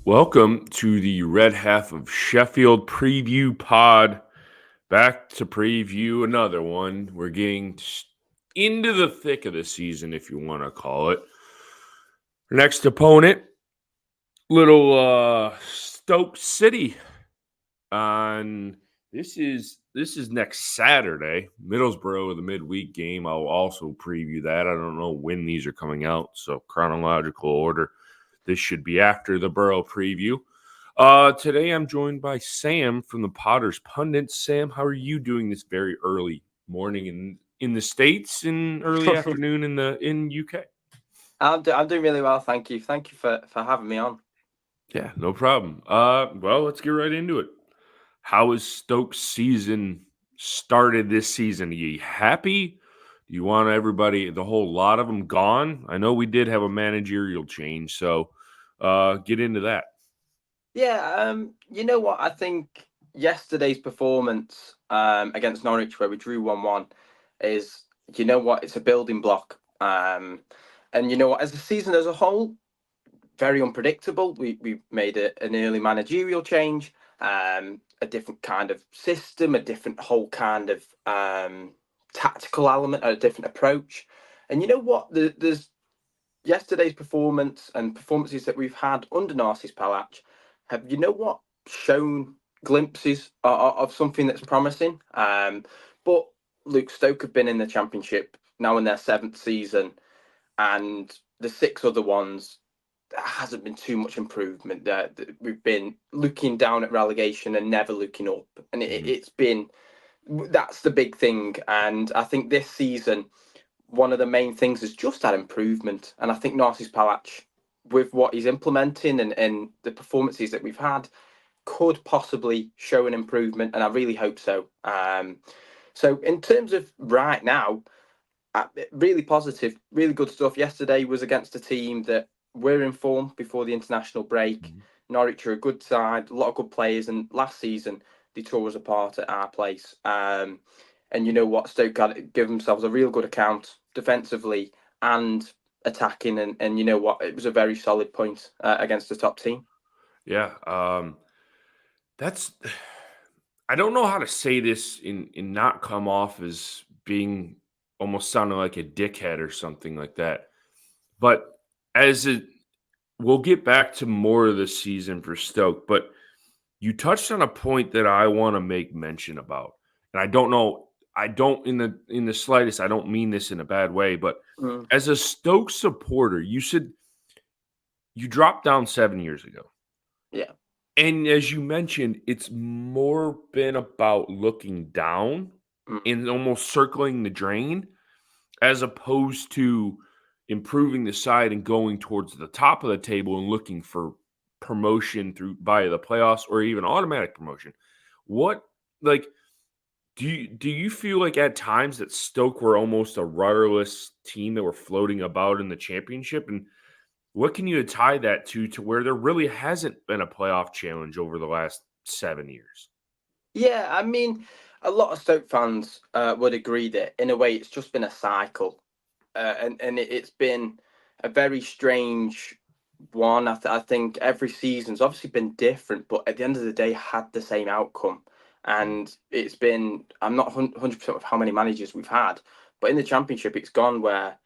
Welcome to the Red Half of Sheffield preview pod. Back to preview another one. We're getting into the thick of the season, if you want to call it. Next opponent, little Stoke City. On this is next Saturday, Middlesbrough, the midweek game. I'll also preview that. I don't know when these are coming out, so chronological order. This should be after the Borough preview. Today I'm joined by Sam from the Pundits. Sam, how are you doing this very early morning in the States and early afternoon in UK? I'm doing really well, thank you. Thank you for having me on. Yeah, no problem. Well, let's get right into it. How has Stoke's season started this season? Are you happy? Do you want everybody, the whole lot of them, gone? I know we did have a managerial change, so get into that. Yeah, you know what? I think yesterday's performance against Norwich, where we drew 1-1, is it's a building block. And you know what? As the season as a whole, very unpredictable. We made an early managerial change, a different kind of system, a different whole kind of tactical element, a different approach. And you know what? There's yesterday's performance and performances that we've had under Narcis Palach have, shown glimpses of something that's promising. But Luke, Stoke have been in the Championship now in their seventh season, and the six other ones, there hasn't been too much improvement there. We've been looking down at relegation and never looking up, and it's been, that's the big thing. And I think this season, one of the main things is just that improvement. And I think Narcis Palach, with what he's implementing and the performances that we've had, could possibly show an improvement. And I really hope so. So in terms of right now, really positive, really good stuff. Yesterday was against a team that were in form before the international break. Norwich are a good side, a lot of good players. And last season, they tore us apart at our place. And you know what? Stoke got give themselves a real good account defensively and attacking. And you know what? It was a very solid point against the top team. Yeah, that's. I don't know how to say this in not come off as being almost sounding like a dickhead or something like that. But as it, we'll get back to more of the season for Stoke. But you touched on a point that I want to make mention about, and I don't know. I don't in the slightest. I don't mean this in a bad way, but Mm, as a Stoke supporter, you said you dropped down 7 years ago. yeah. And as you mentioned, it's more been about looking down Mm, and almost circling the drain as opposed to improving the side and going towards the top of the table and looking for promotion through via the playoffs or even automatic promotion. What like do you feel like at times that Stoke were almost a rudderless team that were floating about in the championship? And what can you tie that to where there really hasn't been a playoff challenge over the last 7 years? Yeah, I mean, a lot of Stoke fans would agree that in a way it's just been a cycle, and it's been a very strange one. I think every season's obviously been different, but at the end of the day, had the same outcome. Mm, And it's been, I'm not 100% of how many managers we've had, but in the Championship, it's gone where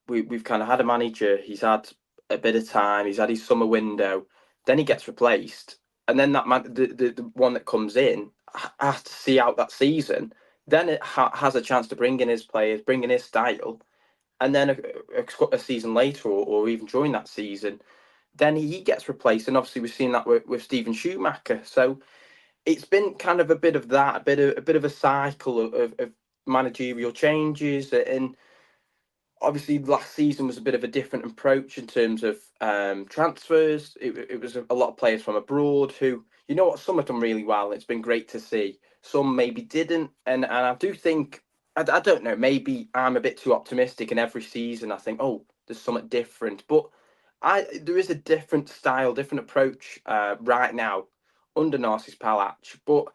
we've kind of had a manager, he's had a bit of time, he's had his summer window, then he gets replaced, and then that man, the one that comes in has to see out that season. Then it has a chance to bring in his players, bring in his style, and then a season later, or even during that season, then he gets replaced. And obviously, we've seen that with Stephen Schumacher. So it's been kind of a bit of that, a bit of a cycle of managerial changes. And obviously, last season was a bit of a different approach in terms of transfers. It was a lot of players from abroad who, you know what, some have done really well. It's been great to see. Some maybe didn't, and I do think, I don't know, maybe I'm a bit too optimistic. And every season, I think, oh, there's something different. But there is a different style, different approach right now under Narcis Palach. But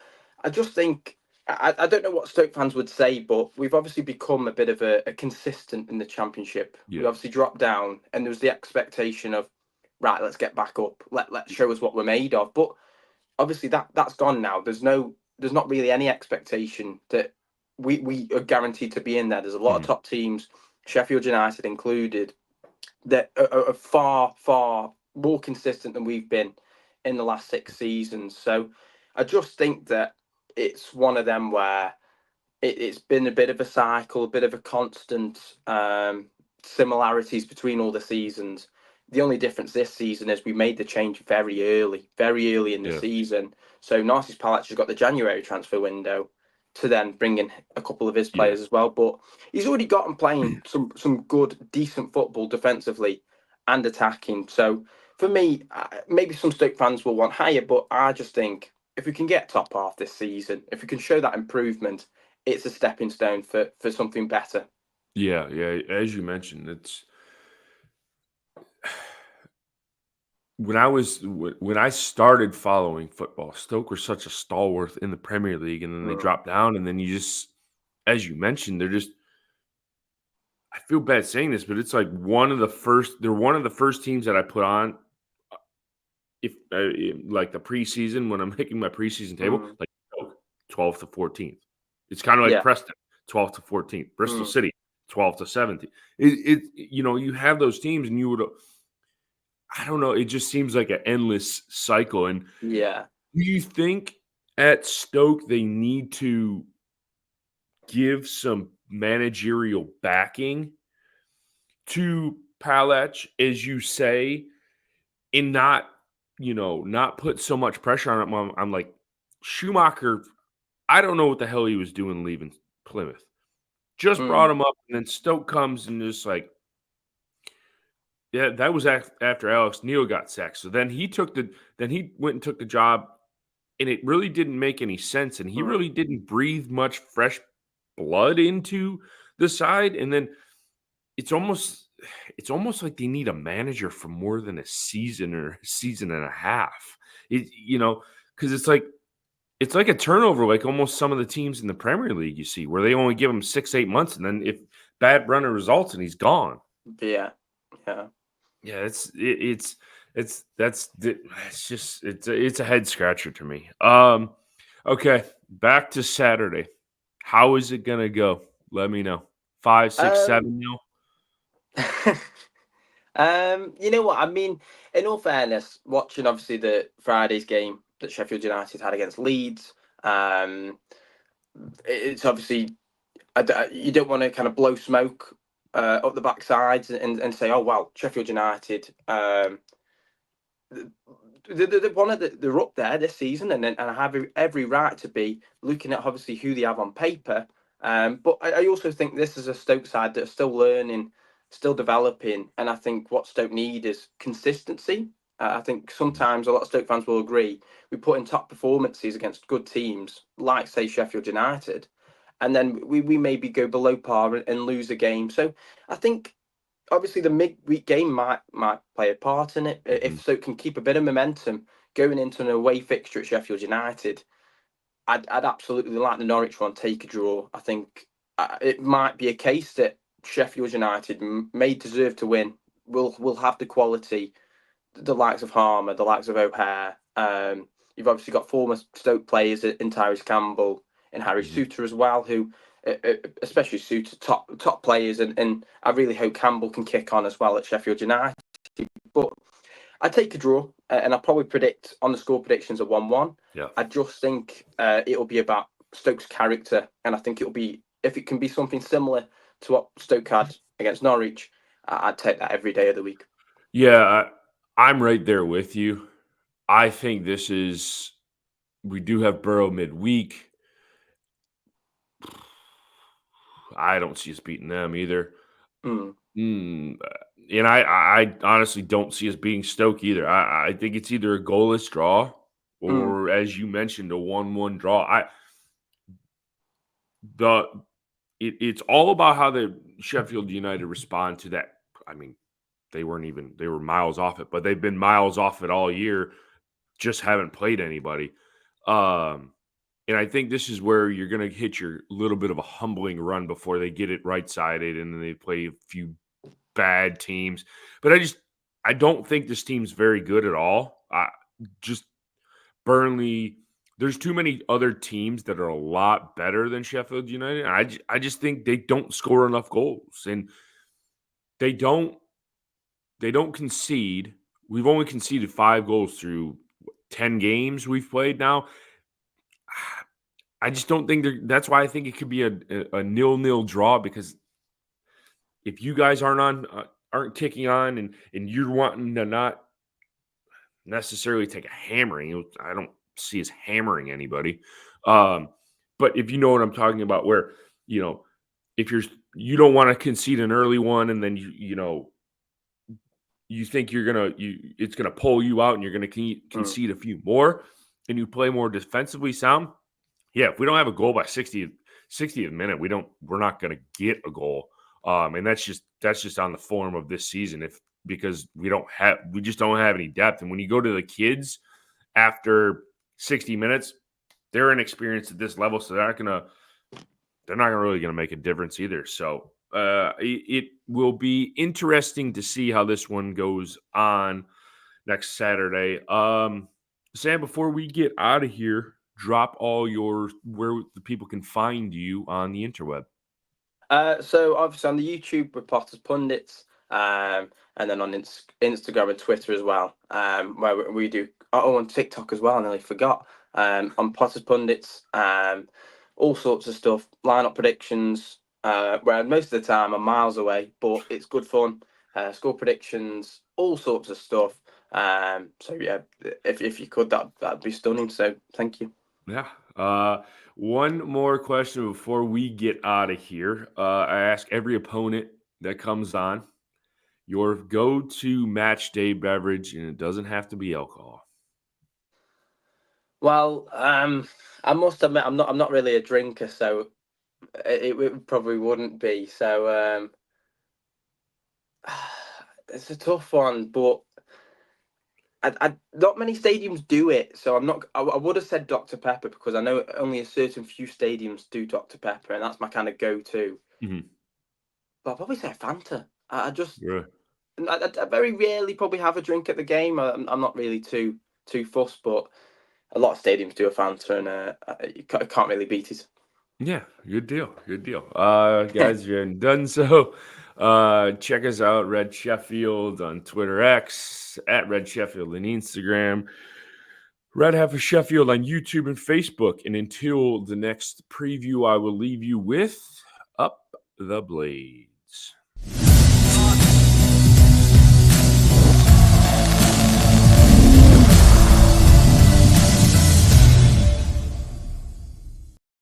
I just think, I don't know what Stoke fans would say, but we've obviously become a bit of a consistent in the Championship. We yeah. obviously dropped down, and there was the expectation of right, let's get back up. Let's show us what we're made of. But obviously that's gone now. There's not really any expectation that we are guaranteed to be in there. There's a lot of Mhm. top teams, Sheffield United included, that are far more consistent than we've been in the last 6 seasons. So I just think that it's one of them where it's been a bit of a cycle, a bit of a constant similarities between all the seasons. The only difference this season is we made the change very early in the Yeah. season. So Narcis Palac has got the January transfer window to then bring in a couple of his Yeah. players as well. But he's already got them playing some good, decent football defensively and attacking. So for me, maybe some Stoke fans will want higher, but I just think if we can get top half this season, if we can show that improvement, it's a stepping stone for something better. Yeah. Yeah. As you mentioned, it's when I started following football, Stoke were such a stalwart in the Premier League, and then they Mm, dropped down, and then you just, as you mentioned, they're just. I feel bad saying this, but it's like one of the first. They're one of the first teams that I put on if like the preseason when I'm making my preseason table, mm, like Stoke, 12th to 14th. It's kind of like yeah. Preston, 12th to 14th, Bristol Mm, City, 12th to 17th. You have those teams, and you would. I don't know. It just seems like an endless cycle. And yeah. do you think at Stoke they need to give some managerial backing to Palach, as you say, and not put so much pressure on him? I'm like, Schumacher, I don't know what the hell he was doing leaving Plymouth. Just brought Mm, him up, and then Stoke comes and just like, yeah, that was after Alex Neil got sacked. So then he went and took the job, and it really didn't make any sense, and he mm, really didn't breathe much fresh blood into the side, and then it's almost it's almost like they need a manager for more than a season or a season and a half. Because it's like a turnover, like almost some of the teams in the Premier League you see, where they only give him 6, 8 months, and then if bad runner results and he's gone. yeah. Yeah. Yeah, it's just it's a head scratcher to me. Okay, back to Saturday. How is it gonna go? Let me know. 5, 6, Um, 7 nil. you know what? I mean, in all fairness, watching obviously the Friday's game that Sheffield United had against Leeds, it's obviously you don't want to kind of blow smoke up the backsides and say, oh well, Sheffield United. They're up there this season, and I have every right to be looking at obviously who they have on paper. But I also think this is a Stoke side that are still learning, still developing, and I think what Stoke need is consistency. I think Mhm, sometimes a lot of Stoke fans will agree we put in top performances against good teams, like say Sheffield United, and then we maybe go below par and lose a game. So I think obviously the midweek game might play a part in it if mhm. Stoke can keep a bit of momentum going into an away fixture at Sheffield United. I'd absolutely like the Norwich one take a draw. I think it might be a case that Sheffield United may deserve to win. Will have the quality, the likes of Harmer, the likes of O'Hare. You've obviously got former Stoke players in Tyrese Campbell and Harry Mhm. Suter as well, who, especially Suter, top players, and I really hope Campbell can kick on as well at Sheffield United. But I take a draw, and I probably predict on the score predictions a 1-1. Yeah. I just think it'll be about Stoke's character, and I think it'll be if it can be something similar to what Stoke had against Norwich, I'd take that every day of the week. Yeah, I'm right there with you. I think this is we do have Burrow midweek. I don't see us beating them either. Mm, And I honestly don't see us beating Stoke either. I think it's either a goalless draw mm, or, as you mentioned, a 1-1 draw. The it's all about how the Sheffield United respond to that. I mean, they were miles off it, but they've been miles off it all year, just haven't played anybody. Um, and I think this is where you're going to hit your little bit of a humbling run before they get it right sided and then they play a few bad teams. But I don't think this team's very good at all. Just Burnley. There's too many other teams that are a lot better than Sheffield United. I just think they don't score enough goals, and they don't concede. We've only conceded 5 goals through 10 games we've played now. I just don't think that's why I think it could be a 0-0 draw, because if you guys aren't kicking on, and you're wanting to not necessarily take a hammering. I don't see us hammering anybody. But if you know what I'm talking about, where, if you don't want to concede an early one, and then you think it's gonna pull you out, and you're gonna concede a few more, and you play more defensively sound. Yeah, if we don't have a goal by 60th minute, we're not gonna get a goal. And that's just on the form of this season, because we just don't have any depth. And when you go to the kids after 60 minutes, they're inexperienced at this level, so they're not really gonna make a difference either. So it will be interesting to see how this one goes on next Saturday. Sam, before we get out of here, drop all where the people can find you on the interweb. So obviously on the YouTube with Potter's Pundits, and then on Instagram and Twitter as well, where we do. Oh, on TikTok as well. I nearly forgot. On Potter's Pundits, all sorts of stuff, lineup predictions. Where most of the time I'm miles away, but it's good fun. Score predictions, all sorts of stuff. So yeah, if you could, that'd be stunning. So thank you. Yeah. One more question before we get out of here. I ask every opponent that comes on your go-to match day beverage, and it doesn't have to be alcohol. Well, I must admit I'm not really a drinker, so it probably wouldn't be. So it's a tough one, but I not many stadiums do it, so I'm not. I would have said Dr Pepper, because I know only a certain few stadiums do Dr Pepper, and that's my kind of go-to. Mm-hmm. But I'll probably say Fanta. I just Yeah. I very rarely probably have a drink at the game. I'm not really too fussed, but a lot of stadiums do a Fanta, and you can't really beat it. Yeah, good deal. Good deal. Guys, if you haven't done so, check us out, Red Sheffield on Twitter X, at Red Sheffield on Instagram, Red Half of Sheffield on YouTube and Facebook. And until the next preview, I will leave you with Up the Blaze.